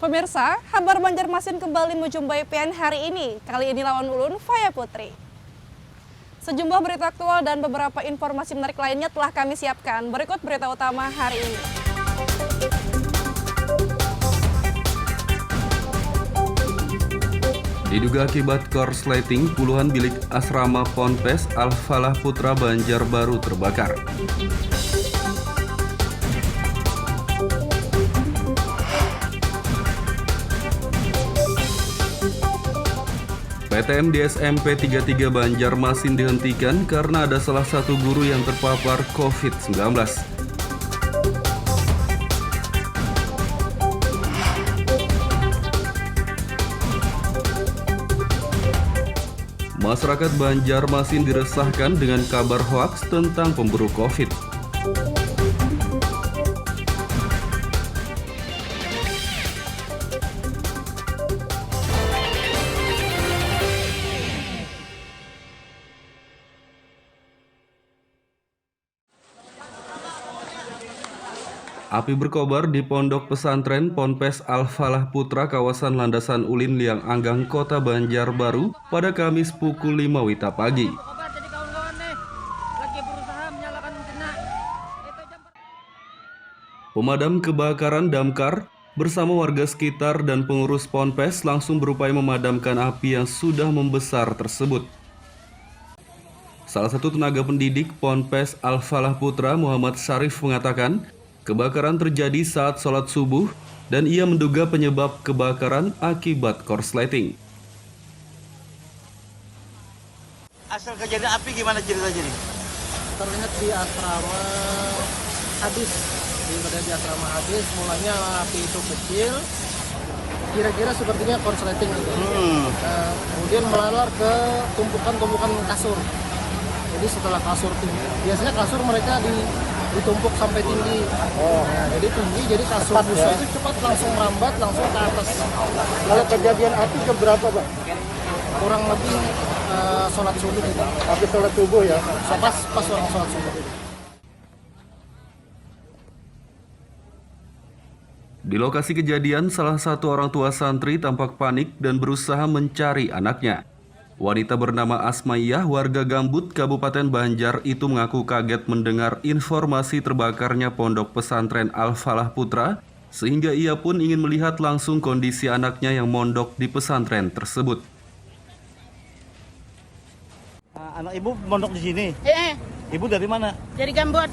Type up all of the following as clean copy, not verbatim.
Pemirsa, kabar Banjarmasin kembali menjumpai PN hari ini. Kali ini lawan ulun Faya Putri. Sejumlah berita aktual dan beberapa informasi menarik lainnya telah kami siapkan. Berikut berita utama hari ini. Diduga akibat korsleting, puluhan bilik asrama Ponpes Al-Falah Putra Banjarbaru terbakar. PTM di SMP 33 Banjarmasin dihentikan karena ada salah satu guru yang terpapar COVID-19. Masyarakat Banjarmasin diresahkan dengan kabar hoaks tentang pemburu COVID. Api berkobar di Pondok Pesantren Ponpes Al-Falah Putra kawasan Landasan Ulin Liang Anggang Kota Banjarbaru pada Kamis pukul 5 WITA pagi. Pemadam kebakaran damkar bersama warga sekitar dan pengurus Ponpes langsung berupaya memadamkan api yang sudah membesar tersebut. Salah satu tenaga pendidik Ponpes Al-Falah Putra Muhammad Syarif mengatakan, kebakaran terjadi saat sholat subuh dan ia menduga penyebab kebakaran akibat korsleting. Asal kejadian api gimana ceritanya nih? Terlihat di asrama hadis, di asrama hadis mulanya api itu kecil, kira-kira sepertinya korsleting gitu. Kemudian melalar ke tumpukan kasur. Jadi setelah kasur tinggi, biasanya kasur mereka ditumpuk sampai tinggi. Nah, jadi tinggi, jadi kasur busa itu cepat langsung merambat langsung ke atas. Kalau kejadian api keberapa, Pak? Kurang lebih sholat subuh itu. Api sholat subuh ya? Pas orang sholat subuh itu. Di lokasi kejadian, salah satu orang tua santri tampak panik dan berusaha mencari anaknya. Wanita bernama Asmaiyah, warga Gambut, Kabupaten Banjar itu mengaku kaget mendengar informasi terbakarnya Pondok Pesantren Al-Falah Putra, sehingga ia pun ingin melihat langsung kondisi anaknya yang mondok di pesantren tersebut. Anak ibu mondok di sini. Ibu dari mana? Dari Gambut.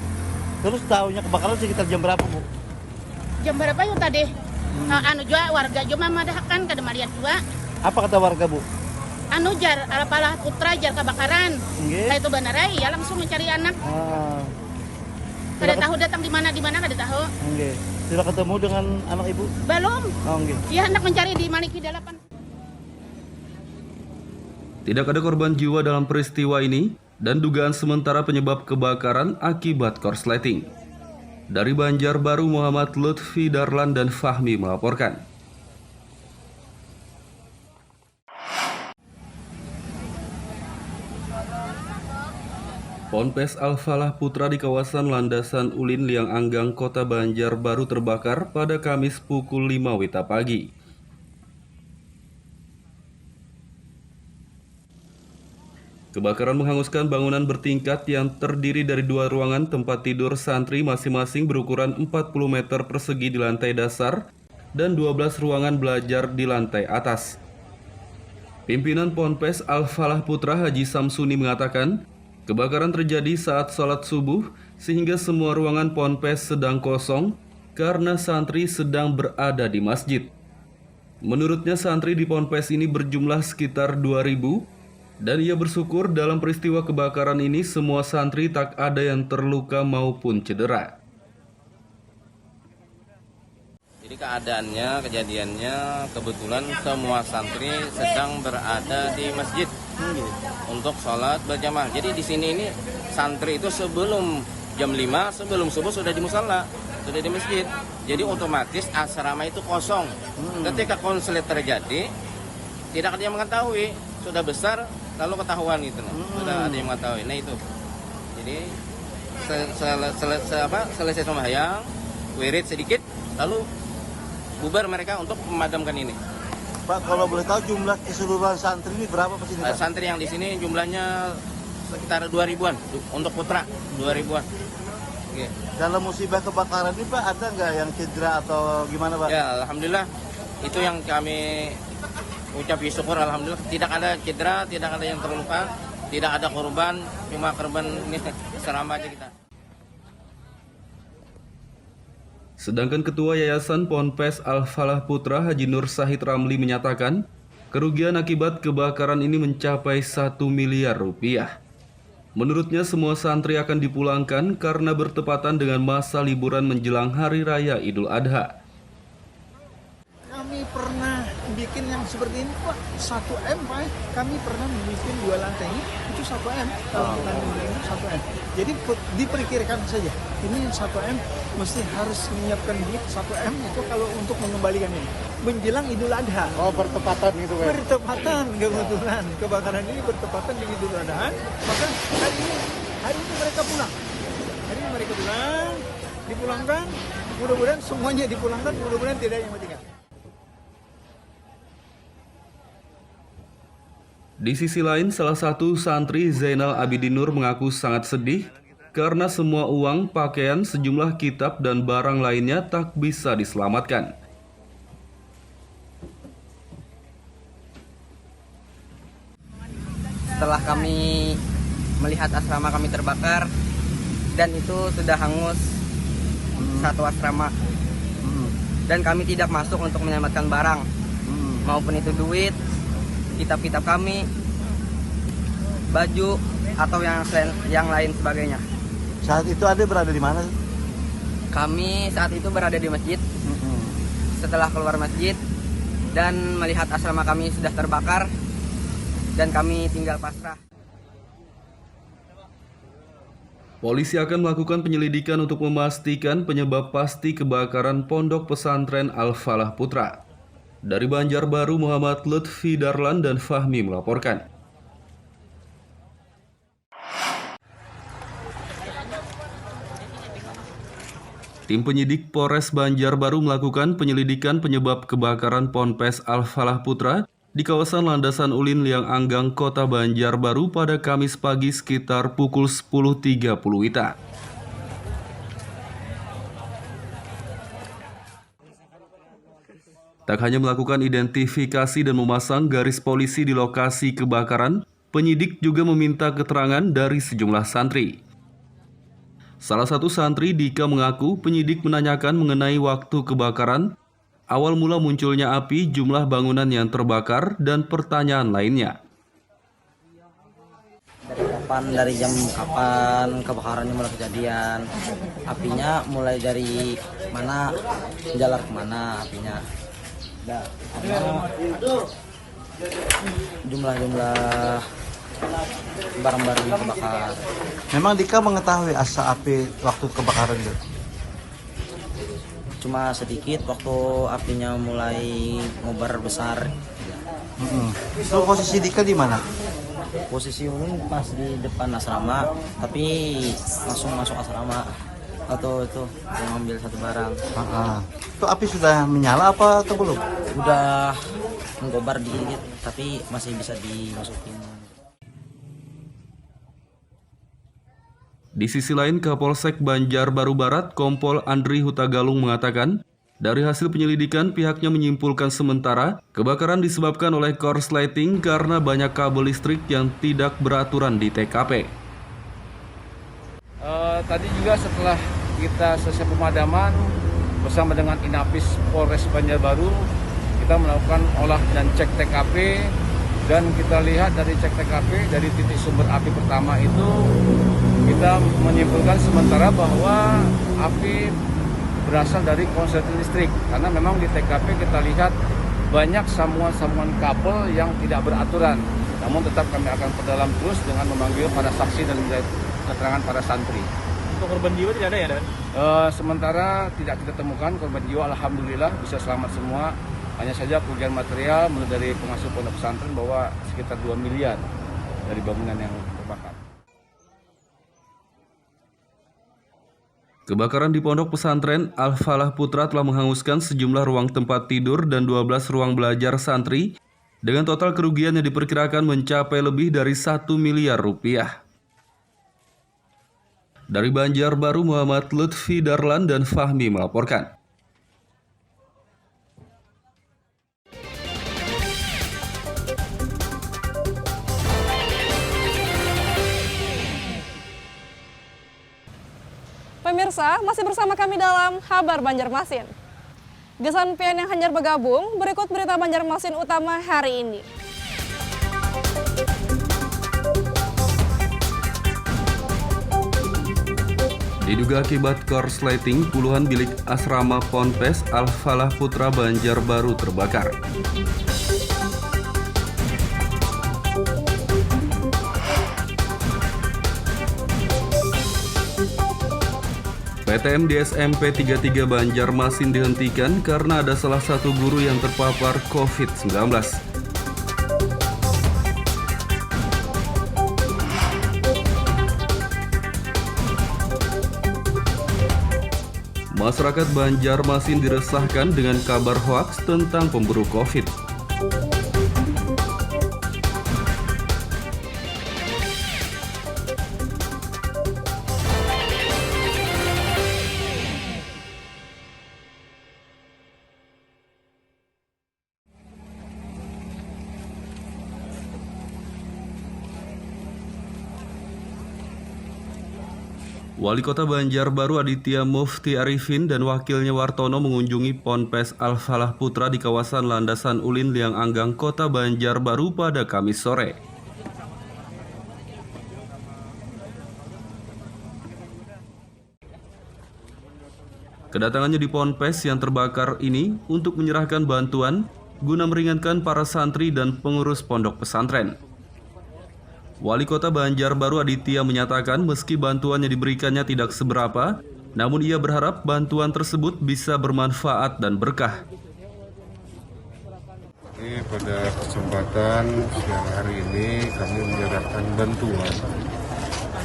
Terus tahunya kebakaran sekitar jam berapa, Bu? Jam berapa yuk tadi? Anu juga warga juga madahkan kada malihat juga. Apa kata warga, Bu? Anu jar Al-Falah Putra jar kebakaran. Saya itu benerai ya langsung mencari anak. Kada tahu datang di mana kada tahu. Sudah ketemu dengan anak ibu? Belum. Dia hendak mencari di Maliki 8. Tidak ada korban jiwa dalam peristiwa ini dan dugaan sementara penyebab kebakaran akibat korsleting. Dari Banjarbaru, Muhammad Lutfi Darlan dan Fahmi melaporkan. Ponpes Al-Falah Putra di kawasan Landasan Ulin Liang Anggang Kota Banjarbaru terbakar pada Kamis pukul 5 WITA pagi. Kebakaran menghanguskan bangunan bertingkat yang terdiri dari 2 ruangan tempat tidur santri masing-masing berukuran 40 meter persegi di lantai dasar dan 12 ruangan belajar di lantai atas. Pimpinan Ponpes Al-Falah Putra Haji Samsuni mengatakan, kebakaran terjadi saat sholat subuh sehingga semua ruangan Ponpes sedang kosong karena santri sedang berada di masjid. Menurutnya santri di Ponpes ini berjumlah sekitar 2.000 dan ia bersyukur dalam peristiwa kebakaran ini semua santri tak ada yang terluka maupun cedera. Jadi kejadiannya kebetulan semua santri sedang berada di masjid untuk sholat berjamaah. Jadi di sini ini santri itu sebelum jam 5, sebelum subuh sudah di musala, sudah di masjid. Jadi otomatis asrama itu kosong. Ketika konslet terjadi, tidak ada yang mengetahui. Sudah besar, lalu ketahuan gitu. Sudah ada yang mengetahui. Nah itu. Jadi selesai sembahyang, wirid sedikit, lalu bubar mereka untuk memadamkan ini. Pak, kalau boleh tahu jumlah keseluruhan santri ini berapa Pak sini, Pak? Santri yang di sini jumlahnya sekitar 2000-an untuk putra 2000-an. Oke. Dalam musibah kebakaran ini Pak, ada nggak yang cedera atau gimana Pak? Ya, alhamdulillah itu yang kami ucap syukur, alhamdulillah tidak ada cedera, tidak ada yang terluka, tidak ada korban, cuma korban ini selama aja kita. Sedangkan Ketua Yayasan Ponpes Al-Falah Putra Haji Nur Syahid Ramli menyatakan, kerugian akibat kebakaran ini mencapai 1 miliar rupiah. Menurutnya semua santri akan dipulangkan karena bertepatan dengan masa liburan menjelang Hari Raya Idul Adha. Kami pernah bikin yang seperti ini Pak, 1M Pak. Kami pernah bikin 2 lantai itu 1M. Kalau kita bikin 1M. Jadi diperkirakan saja. Ini 1M mesti harus menyiapkan duit 1M itu kalau untuk mengembalikan ini. Menjelang Idul Adha. Oh, bertepatan gitu Pak. Bertepatan kebetulan. Kebakaran ini bertepatan dengan Idul Adha. Maka hari ini mereka pulang. Hari ini mereka pulang, dipulangkan. Mudah-mudahan semuanya dipulangkan, mudah-mudahan tidak ada yang mati. Di sisi lain, salah satu santri Zainal Abidin Nur mengaku sangat sedih karena semua uang, pakaian, sejumlah kitab, dan barang lainnya tak bisa diselamatkan. Setelah kami melihat asrama kami terbakar dan itu sudah hangus satu asrama, dan kami tidak masuk untuk menyelamatkan barang, maupun itu duit, kitab-kitab kami, baju, atau yang lain sebagainya. Saat itu Ade berada di mana? Kami saat itu berada di masjid. Setelah keluar masjid dan melihat asrama kami sudah terbakar dan kami tinggal pasrah. Polisi akan melakukan penyelidikan untuk memastikan penyebab pasti kebakaran Pondok Pesantren Al-Falah Putra. Dari Banjarbaru, Muhammad Lutfi Darlan dan Fahmi melaporkan. Tim penyidik Polres Banjarbaru melakukan penyelidikan penyebab kebakaran Ponpes Al-Falah Putra di kawasan Landasan Ulin Liang Anggang, Kota Banjarbaru pada Kamis pagi sekitar pukul 10.30 WITA. Tak hanya melakukan identifikasi dan memasang garis polisi di lokasi kebakaran, penyidik juga meminta keterangan dari sejumlah santri. Salah satu santri, Dika, mengaku penyidik menanyakan mengenai waktu kebakaran, awal mula munculnya api, jumlah bangunan yang terbakar, dan pertanyaan lainnya. Dari jam kapan kebakarannya mulai kejadian, apinya mulai dari mana, jalan kemana apinya. Jumlah barang-barang yang kebakar. Memang Dika mengetahui asal api waktu kebakaran itu? Cuma sedikit waktu apinya mulai ngobar besar. Itu posisi Dika di mana? Posisi Ulun pas di depan asrama, tapi langsung masuk asrama. Atau itu mengambil satu barang. Itu api sudah menyala apa atau belum? Udah menggobar dikit, tapi masih bisa dimasukin. Di sisi lain, Kapolsek Banjarbaru Barat, Kompol Andri Hutagalung mengatakan, dari hasil penyelidikan pihaknya menyimpulkan sementara kebakaran disebabkan oleh korsleting karena banyak kabel listrik yang tidak beraturan di TKP. Tadi juga setelah kita selesai pemadaman bersama dengan Inapis Polres Banjarbaru, kita melakukan olah dan cek TKP, dan kita lihat dari cek TKP dari titik sumber api pertama itu kita menyimpulkan sementara bahwa api berasal dari korsleting listrik, karena memang di TKP kita lihat banyak sambungan-sambungan kabel yang tidak beraturan. Namun tetap kami akan perdalam terus dengan memanggil para saksi dan keterangan para santri. Untuk korban jiwa tidak ada ya, Dan? Sementara tidak kita temukan korban jiwa, alhamdulillah bisa selamat semua. Hanya saja kerugian material menurut dari pengasuh pondok pesantren bahwa sekitar 2 miliar dari bangunan yang terbakar. Kebakaran di Pondok Pesantren Al-Falah Putra telah menghanguskan sejumlah ruang tempat tidur dan 12 ruang belajar santri dengan total kerugian yang diperkirakan mencapai lebih dari 1 miliar rupiah. Dari Banjarbaru, Muhammad Lutfi Darlan dan Fahmi melaporkan. Pemirsa, masih bersama kami dalam Kabar Banjarmasin. Gesan PN yang hanyar bergabung, berikut berita Banjarmasin utama hari ini. Diduga akibat korsleting, puluhan bilik asrama Ponpes Al-Falah Putra Banjarbaru terbakar. PTM di SMP 33 Banjarmasin dihentikan karena ada salah satu guru yang terpapar COVID-19. Masyarakat Banjarmasin diresahkan dengan kabar hoaks tentang pemburu COVID. Wali Kota Banjarbaru Aditya Mufti Arifin dan wakilnya Wartono mengunjungi Ponpes Al-Falah Putra di kawasan Landasan Ulin Liang Anggang, Kota Banjarbaru pada Kamis sore. Kedatangannya di Ponpes yang terbakar ini untuk menyerahkan bantuan guna meringankan para santri dan pengurus pondok pesantren. Wali Kota Banjarbaru Aditya menyatakan meski bantuan yang diberikannya tidak seberapa, namun ia berharap bantuan tersebut bisa bermanfaat dan berkah. Pada kesempatan siang hari ini kami menyerahkan bantuan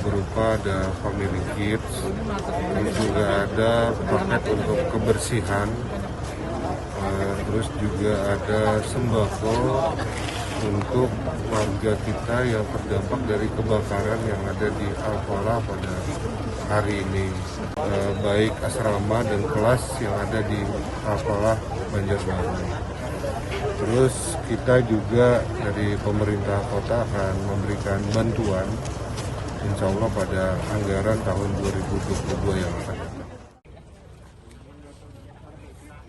berupa ada family kits, dan juga ada paket untuk kebersihan, terus juga ada sembako untuk warga kita yang terdampak dari kebakaran yang ada di Al-Falah pada hari ini, baik asrama dan kelas yang ada di Al-Falah Banjarbaru. Terus kita juga dari pemerintah kota akan memberikan bantuan insya Allah pada anggaran tahun 2022 yang akan datang.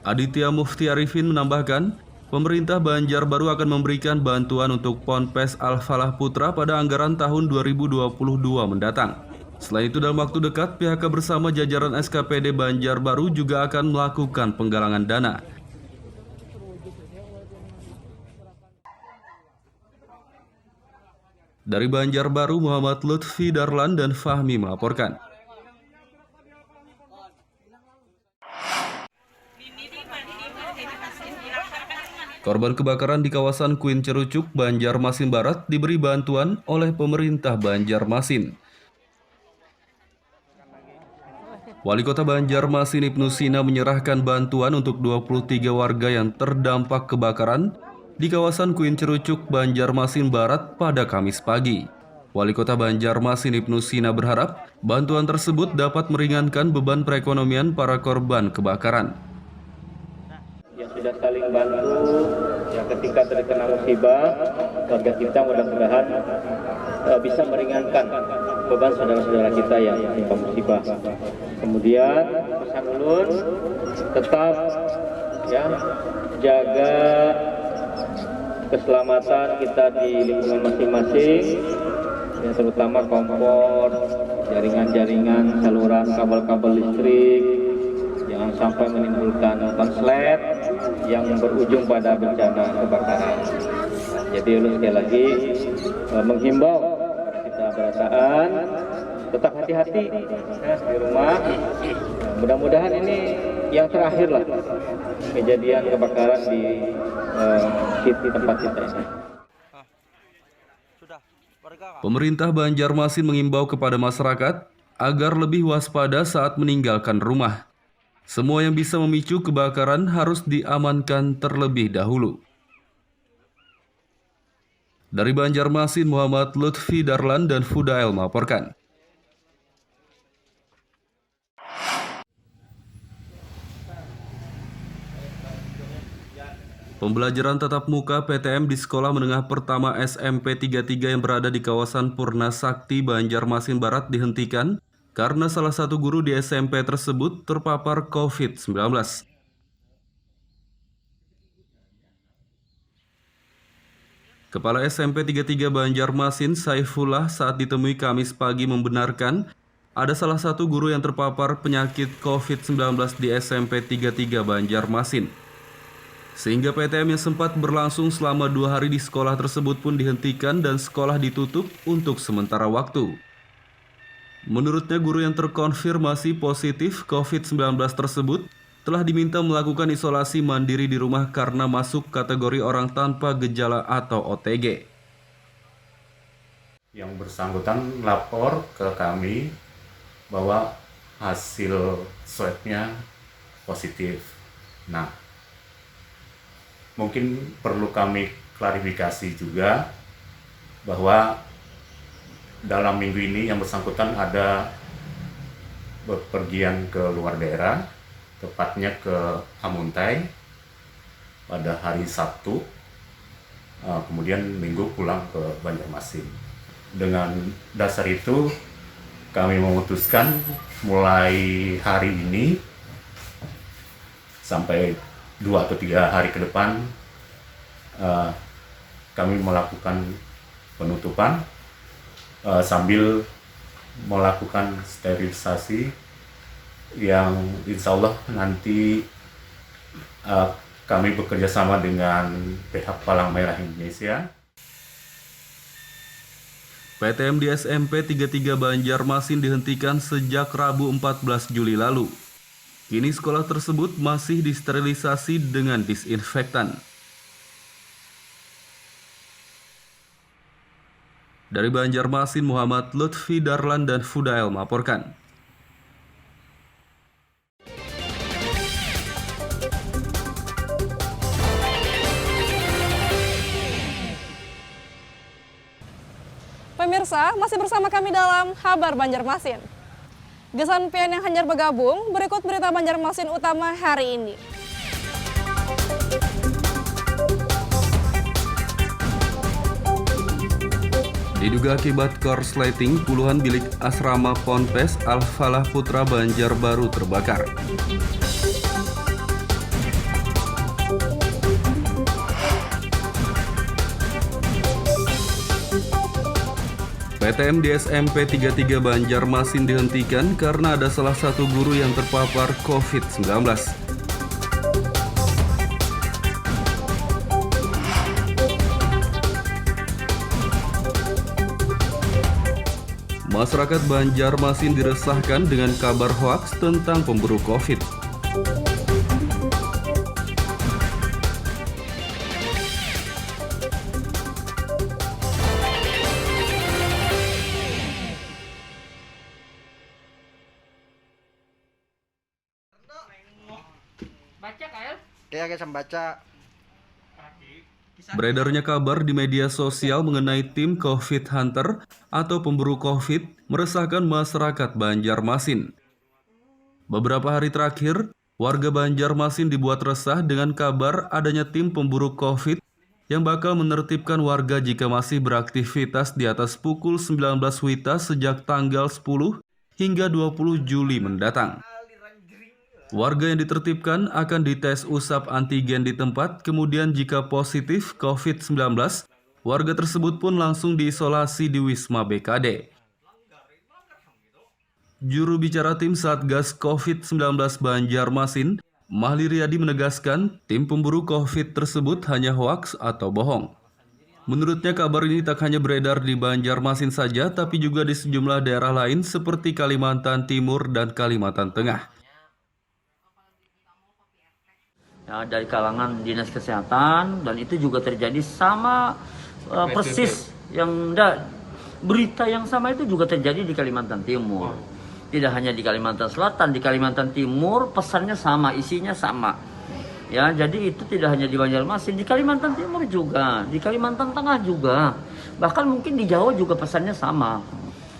Aditya Mufti Arifin menambahkan, pemerintah Banjarbaru akan memberikan bantuan untuk Ponpes Al-Falah Putra pada anggaran tahun 2022 mendatang. Selain itu, dalam waktu dekat, PHK bersama jajaran SKPD Banjarbaru juga akan melakukan penggalangan dana. Dari Banjarbaru, Muhammad Lutfi Darlan dan Fahmi melaporkan. Korban kebakaran di kawasan Kuin Cerucuk, Banjarmasin Barat diberi bantuan oleh pemerintah Banjarmasin. Wali Kota Banjarmasin Ibnu Sina menyerahkan bantuan untuk 23 warga yang terdampak kebakaran di kawasan Kuin Cerucuk, Banjarmasin Barat pada Kamis pagi. Wali Kota Banjarmasin Ibnu Sina berharap bantuan tersebut dapat meringankan beban perekonomian para korban kebakaran. Yang sudah saling bantu, yang ketika terkena musibah, warga kita mudah-mudahan bisa meringankan beban saudara-saudara kita yang tertimpa musibah. Kemudian pesan ulun tetap ya jaga keselamatan kita di lingkungan masing-masing, ya, terutama kompor, jaringan-jaringan, saluran kabel-kabel listrik, jangan sampai menimbulkan konslet yang berujung pada bencana kebakaran. Jadi sekali lagi menghimbau kita berataan tetap hati-hati ya, di rumah. Mudah-mudahan ini yang terakhir lah kejadian kebakaran di tempat kita ini. Pemerintah Banjarmasin mengimbau kepada masyarakat agar lebih waspada saat meninggalkan rumah. Semua yang bisa memicu kebakaran harus diamankan terlebih dahulu. Dari Banjarmasin, Muhammad Lutfi Darlan dan Fudael melaporkan. Pembelajaran tatap muka PTM di Sekolah Menengah Pertama SMP 33 yang berada di kawasan Purna Sakti, Banjarmasin Barat dihentikan karena salah satu guru di SMP tersebut terpapar COVID-19. Kepala SMP 33 Banjarmasin, Saifullah, saat ditemui Kamis pagi membenarkan ada salah satu guru yang terpapar penyakit COVID-19 di SMP 33 Banjarmasin. Sehingga PTM yang sempat berlangsung selama 2 hari di sekolah tersebut pun dihentikan dan sekolah ditutup untuk sementara waktu. Menurutnya, guru yang terkonfirmasi positif COVID-19 tersebut telah diminta melakukan isolasi mandiri di rumah karena masuk kategori orang tanpa gejala atau OTG. Yang bersangkutan lapor ke kami bahwa hasil swabnya positif. Nah, mungkin perlu kami klarifikasi juga bahwa dalam minggu ini yang bersangkutan ada bepergian ke luar daerah, tepatnya ke Amuntai pada hari Sabtu, kemudian Minggu pulang ke Banjarmasin. Dengan dasar itu kami memutuskan mulai hari ini sampai 2 atau 3 hari ke depan kami melakukan penutupan sambil melakukan sterilisasi yang insya Allah nanti kami bekerja sama dengan pihak Palang Merah Indonesia. PTM di SMP 33 Banjarmasin dihentikan sejak Rabu 14 Juli lalu. Kini sekolah tersebut masih disterilisasi dengan disinfektan. Dari Banjarmasin, Muhammad Lutfi Darlan dan Fudael melaporkan. Pemirsa, masih bersama kami dalam Kabar Banjarmasin. Gesan pian yang hanyar bergabung, berikut berita Banjarmasin utama hari ini. Diduga akibat korsleting, puluhan bilik asrama Ponpes Al-Falah Putra Banjarbaru terbakar. PTM di SMP 33 Banjarmasin dihentikan karena ada salah satu guru yang terpapar COVID-19. Masyarakat Banjarmasin diresahkan dengan kabar hoaks tentang pemburu COVID. Beredarnya kabar di media sosial mengenai tim COVID Hunter atau pemburu COVID meresahkan masyarakat Banjarmasin. Beberapa hari terakhir, warga Banjarmasin dibuat resah dengan kabar adanya tim pemburu COVID yang bakal menertibkan warga jika masih beraktivitas di atas pukul 19 WITA sejak tanggal 10 hingga 20 Juli mendatang. Warga yang ditertibkan akan dites usap antigen di tempat, kemudian jika positif COVID-19, warga tersebut pun langsung diisolasi di Wisma BKD. Juru bicara tim Satgas COVID-19 Banjarmasin, Mahli Riyadi menegaskan tim pemburu COVID tersebut hanya hoaks atau bohong. Menurutnya kabar ini tak hanya beredar di Banjarmasin saja, tapi juga di sejumlah daerah lain seperti Kalimantan Timur dan Kalimantan Tengah. Ya, dari kalangan dinas kesehatan, dan itu juga terjadi sama persis yang berita yang sama itu juga terjadi di Kalimantan Timur. Tidak hanya di Kalimantan Selatan, di Kalimantan Timur pesannya sama, isinya sama. Ya, jadi itu tidak hanya di Banjarmasin, di Kalimantan Timur juga, di Kalimantan Tengah juga. Bahkan mungkin di Jawa juga pesannya sama.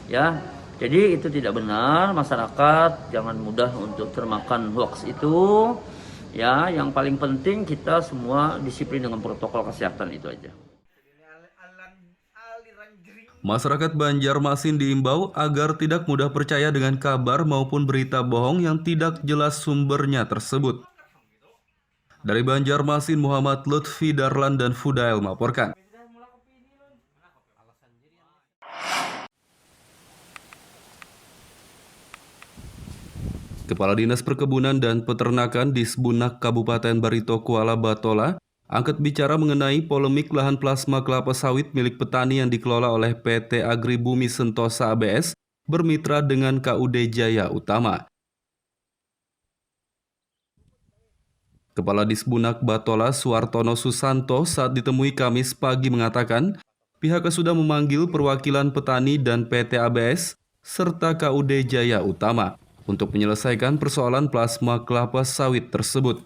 Ya. Jadi itu tidak benar, masyarakat jangan mudah untuk termakan hoax itu. Ya, yang paling penting kita semua disiplin dengan protokol kesehatan itu aja. Masyarakat Banjarmasin diimbau agar tidak mudah percaya dengan kabar maupun berita bohong yang tidak jelas sumbernya tersebut. Dari Banjarmasin, Muhammad Lutfi Darlan dan Fudail melaporkan. Kepala Dinas Perkebunan dan Peternakan Disbunak Kabupaten Barito Kuala Batola angkat bicara mengenai polemik lahan plasma kelapa sawit milik petani yang dikelola oleh PT Agribumi Sentosa ABS bermitra dengan KUD Jaya Utama. Kepala Disbunak Batola Suartono Susanto saat ditemui Kamis pagi mengatakan pihaknya sudah memanggil perwakilan petani dan PT ABS serta KUD Jaya Utama untuk menyelesaikan persoalan plasma kelapa sawit tersebut.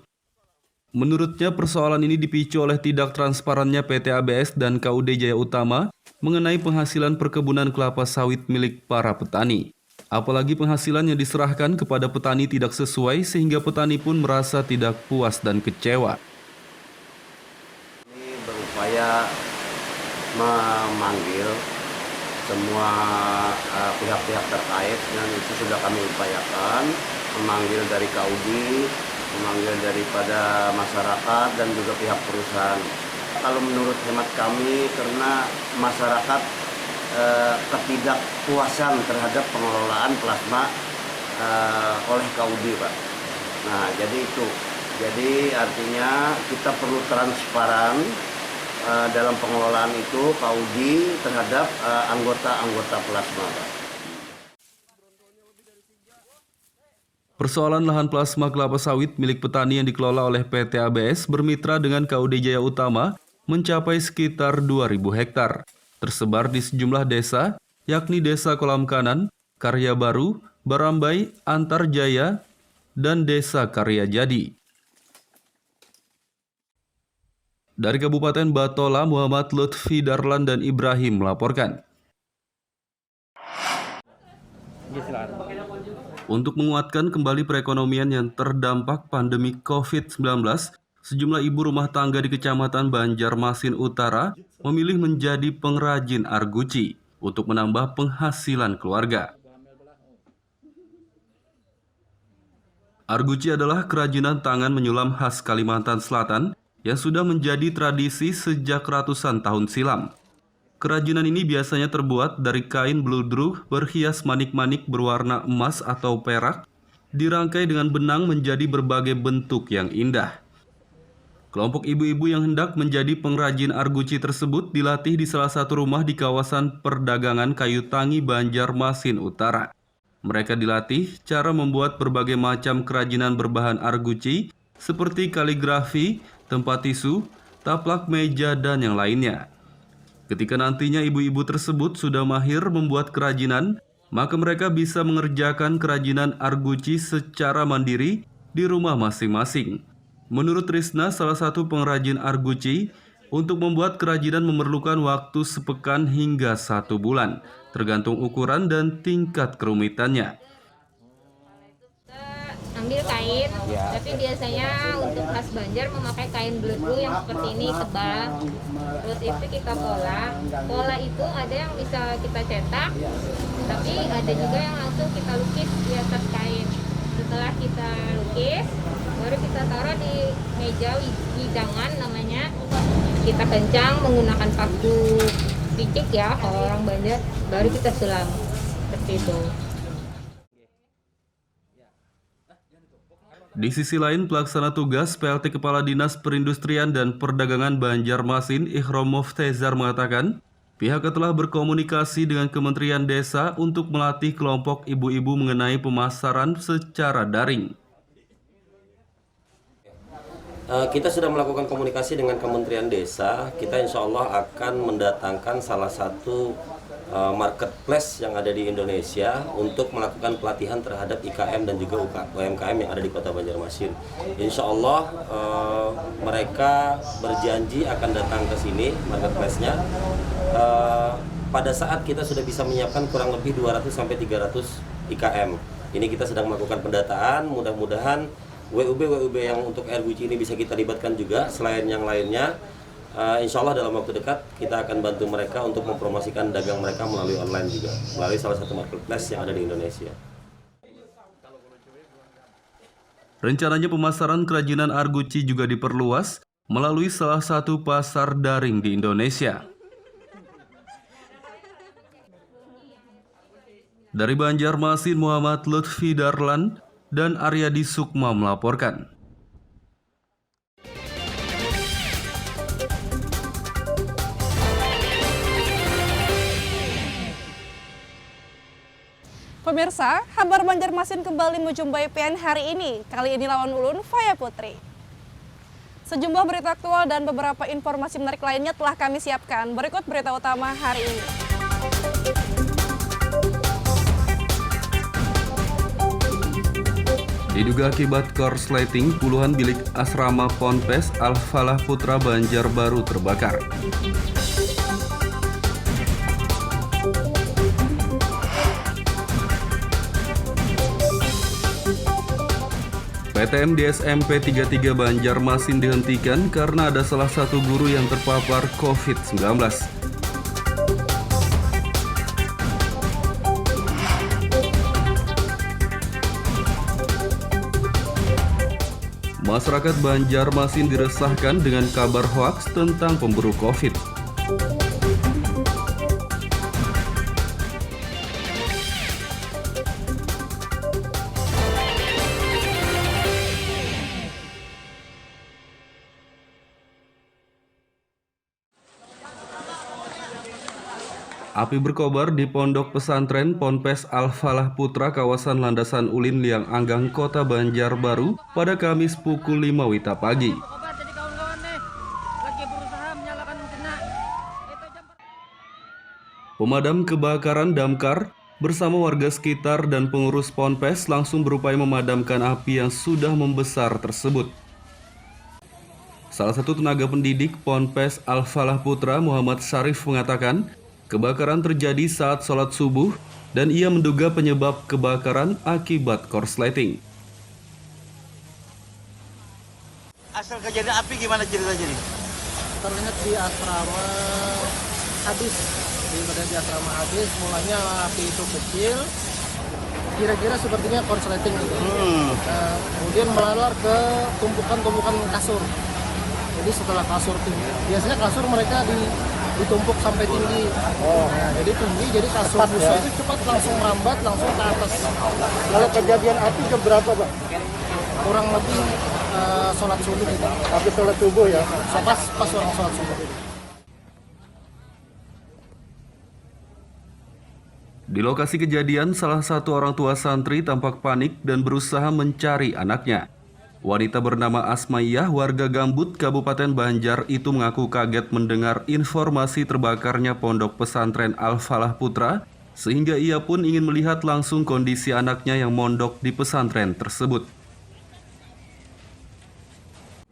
Menurutnya persoalan ini dipicu oleh tidak transparannya PT ABS dan KUD Jaya Utama mengenai penghasilan perkebunan kelapa sawit milik para petani. Apalagi penghasilan yang diserahkan kepada petani tidak sesuai sehingga petani pun merasa tidak puas dan kecewa. Ini berupaya memanggil semua pihak-pihak terkait dan itu sudah kami upayakan, memanggil dari KUD, memanggil daripada masyarakat dan juga pihak perusahaan. Kalau menurut hemat kami karena masyarakat ketidakpuasan terhadap pengelolaan plasma oleh KUD, Pak. Nah, jadi itu. Jadi artinya kita perlu transparan dalam pengelolaan itu KUD terhadap anggota-anggota plasma, Pak. Persoalan lahan plasma kelapa sawit milik petani yang dikelola oleh PT ABS bermitra dengan KUD Jaya Utama mencapai sekitar 2.000 hektar. Tersebar di sejumlah desa, yakni Desa Kolam Kanan, Karya Baru, Barambai, Antarjaya, dan Desa Karya Jadi. Dari Kabupaten Batola, Muhammad Lutfi Darlan dan Ibrahim melaporkan. Untuk menguatkan kembali perekonomian yang terdampak pandemi COVID-19, sejumlah ibu rumah tangga di Kecamatan Banjarmasin Utara memilih menjadi pengrajin arguci untuk menambah penghasilan keluarga. Arguci adalah kerajinan tangan menyulam khas Kalimantan Selatan yang sudah menjadi tradisi sejak ratusan tahun silam. Kerajinan ini biasanya terbuat dari kain bludruk berhias manik-manik berwarna emas atau perak, dirangkai dengan benang menjadi berbagai bentuk yang indah. Kelompok ibu-ibu yang hendak menjadi pengrajin arguci tersebut dilatih di salah satu rumah di kawasan perdagangan Kayu Tangi, Banjarmasin Utara. Mereka dilatih cara membuat berbagai macam kerajinan berbahan arguci seperti kaligrafi, tempat tisu, taplak meja, dan yang lainnya. Ketika nantinya ibu-ibu tersebut sudah mahir membuat kerajinan, maka mereka bisa mengerjakan kerajinan arguci secara mandiri di rumah masing-masing. Menurut Risna, salah satu pengrajin arguci, untuk membuat kerajinan memerlukan waktu sepekan hingga 1 bulan, tergantung ukuran dan tingkat kerumitannya. Ambil kain, tapi biasanya untuk khas Banjar memakai kain bludru yang seperti ini, tebal. Terus itu kita pola itu ada yang bisa kita cetak, tapi ada juga yang langsung kita lukis di atas kain. Setelah kita lukis, baru kita taruh di meja hidangan namanya. Kita kencang menggunakan paku picik ya kalau orang Banjar, baru kita sulam seperti itu. Di sisi lain, pelaksana tugas PLT Kepala Dinas Perindustrian dan Perdagangan Banjarmasin, Ikhrom Muftezar mengatakan, pihaknya telah berkomunikasi dengan Kementerian Desa untuk melatih kelompok ibu-ibu mengenai pemasaran secara daring. Kita sudah melakukan komunikasi dengan Kementerian Desa. Kita insya Allah akan mendatangkan salah satu marketplace yang ada di Indonesia untuk melakukan pelatihan terhadap IKM dan juga UMKM yang ada di Kota Banjarmasin. Insya Allah mereka berjanji akan datang ke sini marketplace-nya pada saat kita sudah bisa menyiapkan kurang lebih 200-300 IKM. Ini kita sedang melakukan pendataan, mudah-mudahan WUB yang untuk air guci ini bisa kita libatkan juga selain yang lainnya. Insya Allah dalam waktu dekat kita akan bantu mereka untuk mempromosikan dagang mereka melalui online juga, melalui salah satu marketplace yang ada di Indonesia. Rencananya pemasaran kerajinan arguci juga diperluas melalui salah satu pasar daring di Indonesia. Dari Banjarmasin, Muhammad Lutfi Darlan dan Aryadi Sukma melaporkan. Pemirsa, kabar Banjarmasin kembali menjumpai PN hari ini. Kali ini lawan ulun Faya Putri. Sejumlah berita aktual dan beberapa informasi menarik lainnya telah kami siapkan. Berikut berita utama hari ini. Diduga akibat korsleting, puluhan bilik asrama Ponpes Al-Falah Putra Banjarbaru terbakar. PTM di SMP 33 Banjarmasin dihentikan karena ada salah satu guru yang terpapar COVID-19. Masyarakat Banjarmasin diresahkan dengan kabar hoaks tentang pemburu COVID. Api berkobar di Pondok Pesantren Ponpes Al-Falah Putra kawasan Landasan Ulin Liang Anggang Kota Banjarbaru pada Kamis pukul 5 WITA pagi. Pemadam kebakaran damkar bersama warga sekitar dan pengurus Ponpes langsung berupaya memadamkan api yang sudah membesar tersebut. Salah satu tenaga pendidik Ponpes Al-Falah Putra Muhammad Syarif mengatakan, kebakaran terjadi saat sholat subuh dan ia menduga penyebab kebakaran akibat korsleting. Asal kejadian api gimana ceritanya nih? Terlihat di asrama hadis, di asrama hadis mulanya api itu kecil, kira-kira sepertinya korsleting gitu. Kemudian melalar ke tumpukan-tumpukan kasur. Jadi setelah kasur tinggi, biasanya kasur mereka ditumpuk sampai tinggi. Nah, jadi tinggi, jadi kasur busa itu cepat langsung merambat langsung ke atas. Kalau kejadian api jam berapa, Pak? Kurang lebih sholat subuh gitu. Habis sholat subuh ya? Pas orang sholat subuh itu. Di lokasi kejadian, salah satu orang tua santri tampak panik dan berusaha mencari anaknya. Wanita bernama Asmaiyah, warga Gambut, Kabupaten Banjar itu mengaku kaget mendengar informasi terbakarnya Pondok Pesantren Al-Falah Putra, sehingga ia pun ingin melihat langsung kondisi anaknya yang mondok di pesantren tersebut.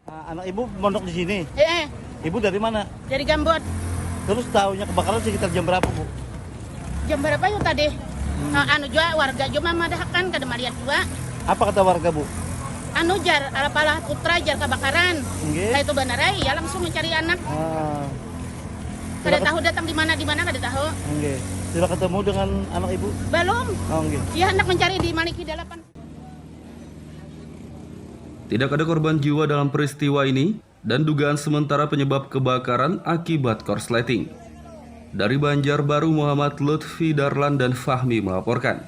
Anak ibu mondok di sini? Ibu dari mana? Dari Gambut. Terus tahunya kebakaran sekitar jam berapa, Bu? Jam berapa yuk tadi? Anu juga warga juga madahkan kada melihat juga. Apa kata warga, Bu? Anu jar Al-Falah Putra jar kebakaran. Kayak itu benerai ya langsung mencari anak. Kada tahu datang di mana kada tahu. Sudah ketemu dengan anak ibu? Belum. Dia hendak mencari di Maliki 8. Tidak ada korban jiwa dalam peristiwa ini dan dugaan sementara penyebab kebakaran akibat korsleting. Dari Banjarbaru, Muhammad Lutfi Darlan dan Fahmi melaporkan.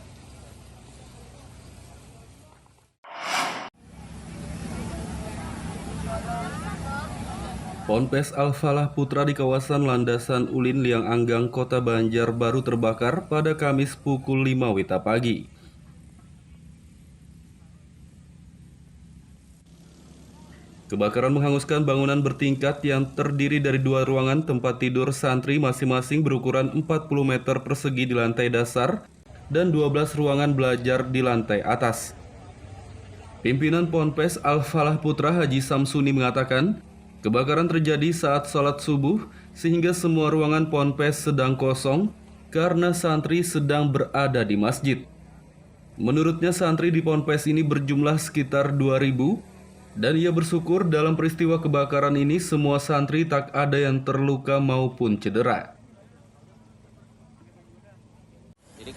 Ponpes Al-Falah Putra di kawasan Landasan Ulin Liang Anggang Kota Banjarbaru terbakar pada Kamis pukul 5 WITA pagi. Kebakaran menghanguskan bangunan bertingkat yang terdiri dari 2 ruangan tempat tidur santri masing-masing berukuran 40 meter persegi di lantai dasar dan 12 ruangan belajar di lantai atas. Pimpinan Ponpes Al-Falah Putra Haji Samsuni mengatakan, kebakaran terjadi saat sholat subuh sehingga semua ruangan Ponpes sedang kosong karena santri sedang berada di masjid. Menurutnya santri di Ponpes ini berjumlah sekitar 2.000 dan ia bersyukur dalam peristiwa kebakaran ini semua santri tak ada yang terluka maupun cedera. Jadi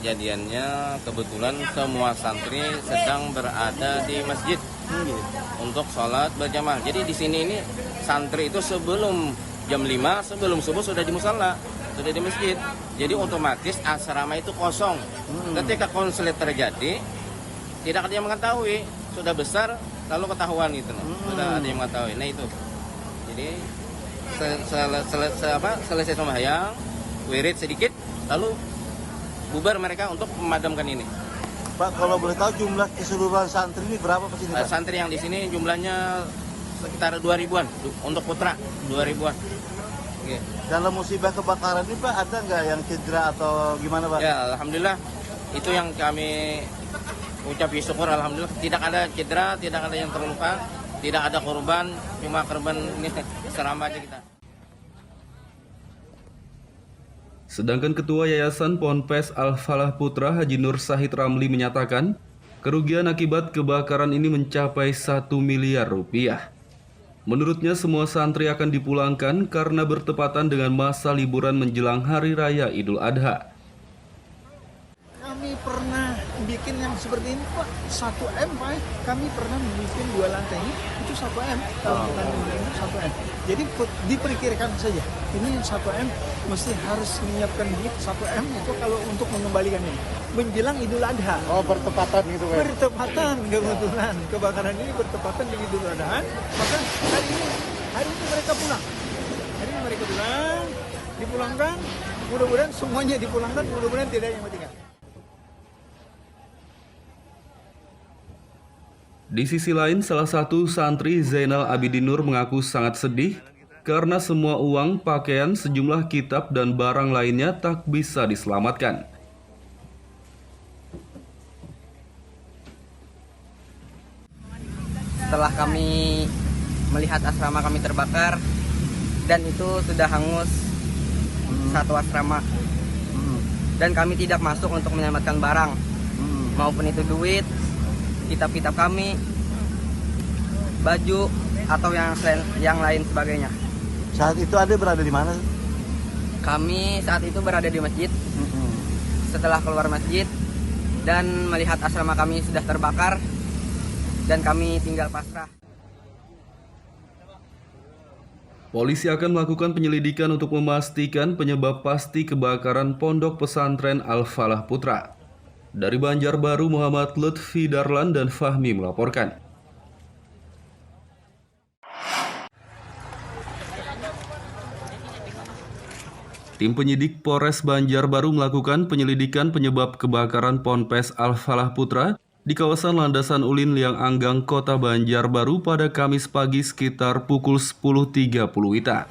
kejadiannya kebetulan semua santri sedang berada di masjid untuk sholat berjamaah. Jadi di sini ini santri itu sebelum jam 5 sebelum subuh sudah di musala, sudah di masjid. Jadi otomatis asrama itu kosong. Ketika konslet terjadi, tidak ada yang mengetahui. Sudah besar lalu ketahuan itu, sudah ada yang mengetahui. Nah itu. Jadi selesai sembahyang, wirid sedikit, lalu bubar mereka untuk memadamkan ini. Pak, kalau boleh tahu jumlah keseluruhan santri ini berapa Pak sini, Pak? Santri yang di sini jumlahnya sekitar 2.000-an untuk putra, 2.000-an. Oke. Dalam musibah kebakaran ini Pak, ada nggak yang cedera atau gimana Pak? Ya, alhamdulillah itu yang kami ucap syukur, alhamdulillah tidak ada cedera, tidak ada yang terluka, tidak ada korban, cuma korban ini seram aja kita. Sedangkan Ketua Yayasan Ponpes Al-Falah Putra Haji Nur Syahid Ramli menyatakan, kerugian akibat kebakaran ini mencapai 1 miliar rupiah. Menurutnya semua santri akan dipulangkan karena bertepatan dengan masa liburan menjelang Hari Raya Idul Adha. Kami pernah bikin yang seperti ini Pak, 1M Pak. Kami pernah bikin 2 lantai ini, itu 1M. Kalau kita itu 1M. Jadi diperkirakan saja, ini 1M mesti harus menyiapkan duit 1M itu kalau untuk mengembalikan ini. Menjelang Idul Adha. Oh, bertepatan gitu Pak? Bertepatan, kebetulan. Kebakaran ini bertepatan dengan Idul Adha. Maka hari ini mereka pulang. Hari ini mereka pulang, dipulangkan. Mudah-mudahan semuanya dipulangkan, mudah-mudahan tidak ada yang mati. Di sisi lain, salah satu santri Zainal Abidin Nur mengaku sangat sedih karena semua uang, pakaian, sejumlah kitab, dan barang lainnya tak bisa diselamatkan. Setelah kami melihat asrama kami terbakar dan itu sudah hangus satu asrama dan kami tidak masuk untuk menyelamatkan barang maupun itu duit, kitab-kitab kami, baju atau yang lain sebagainya. Saat itu Ade berada di mana? Kami saat itu berada di masjid. Setelah keluar masjid dan melihat asrama kami sudah terbakar dan kami tinggal pasrah. Polisi akan melakukan penyelidikan untuk memastikan penyebab pasti kebakaran Pondok Pesantren Al-Falah Putra. Dari Banjarbaru, Muhammad Lutfi Darlan dan Fahmi melaporkan. Tim penyidik Polres Banjarbaru melakukan penyelidikan penyebab kebakaran Ponpes Al-Falah Putra di kawasan Landasan Ulin Liang Anggang, Kota Banjarbaru pada Kamis pagi sekitar pukul 10.30 WITA.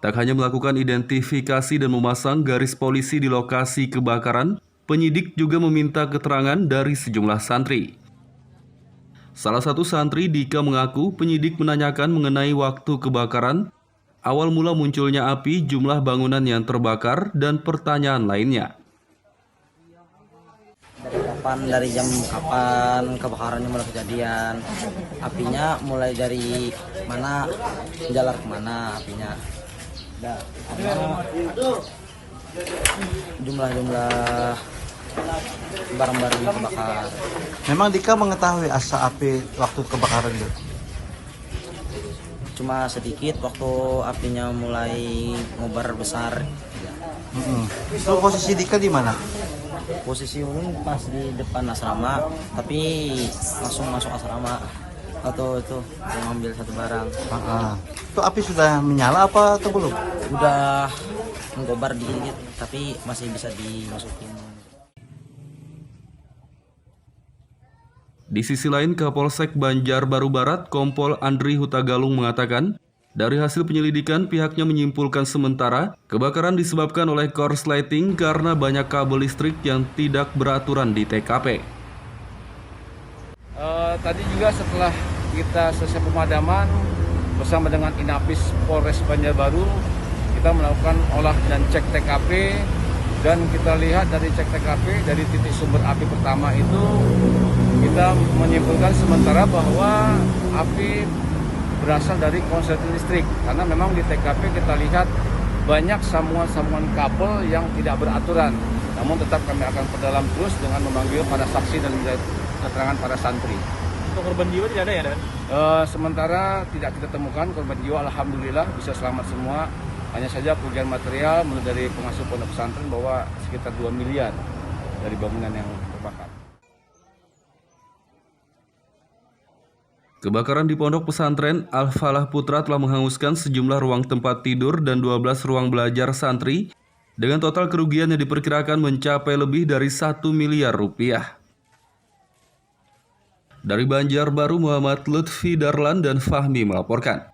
Tak hanya melakukan identifikasi dan memasang garis polisi di lokasi kebakaran, penyidik juga meminta keterangan dari sejumlah santri. Salah satu santri, Dika, mengaku penyidik menanyakan mengenai waktu kebakaran, awal mula munculnya api, jumlah bangunan yang terbakar, dan pertanyaan lainnya. Dari jam kapan kebakarannya mulai kejadian, apinya mulai dari mana, jalan kemana apinya. Jumlah barang-barang yang terbakar. Memang Dika mengetahui asal api waktu kebakaran itu? Cuma sedikit waktu apinya mulai ngobar besar. So, posisi Dika di mana? Posisi ulun pas di depan asrama, tapi langsung masuk asrama. Atau itu mengambil satu barang. Itu api sudah menyala apa atau belum? Udah menggobar dikit, tapi masih bisa dimasukin. Di sisi lain, Kapolsek Banjarbaru Barat, Kompol Andri Hutagalung mengatakan, dari hasil penyelidikan pihaknya menyimpulkan sementara kebakaran disebabkan oleh korsleting karena banyak kabel listrik yang tidak beraturan di TKP. Tadi juga setelah kita selesai pemadaman bersama dengan Inapis Polres Banjarbaru, kita melakukan olah dan cek TKP, dan kita lihat dari cek TKP dari titik sumber api pertama itu kita menyimpulkan sementara bahwa api berasal dari korsleting listrik, karena memang di TKP kita lihat banyak sambungan-sambungan kabel yang tidak beraturan. Namun tetap kami akan perdalam terus dengan memanggil para saksi dan keterangan para santri. Untuk korban jiwa tidak ada ya, Dan? Sementara tidak kita temukan korban jiwa, alhamdulillah bisa selamat semua. Hanya saja kerugian material menurut dari pengasuh pondok pesantren bahwa sekitar 2 miliar dari bangunan yang terbakar. Kebakaran di pondok pesantren Al-Falah Putra telah menghanguskan sejumlah ruang tempat tidur dan 12 ruang belajar santri dengan total kerugian yang diperkirakan mencapai lebih dari 1 miliar rupiah. Dari Banjarbaru, Muhammad Lutfi Darlan dan Fahmi melaporkan.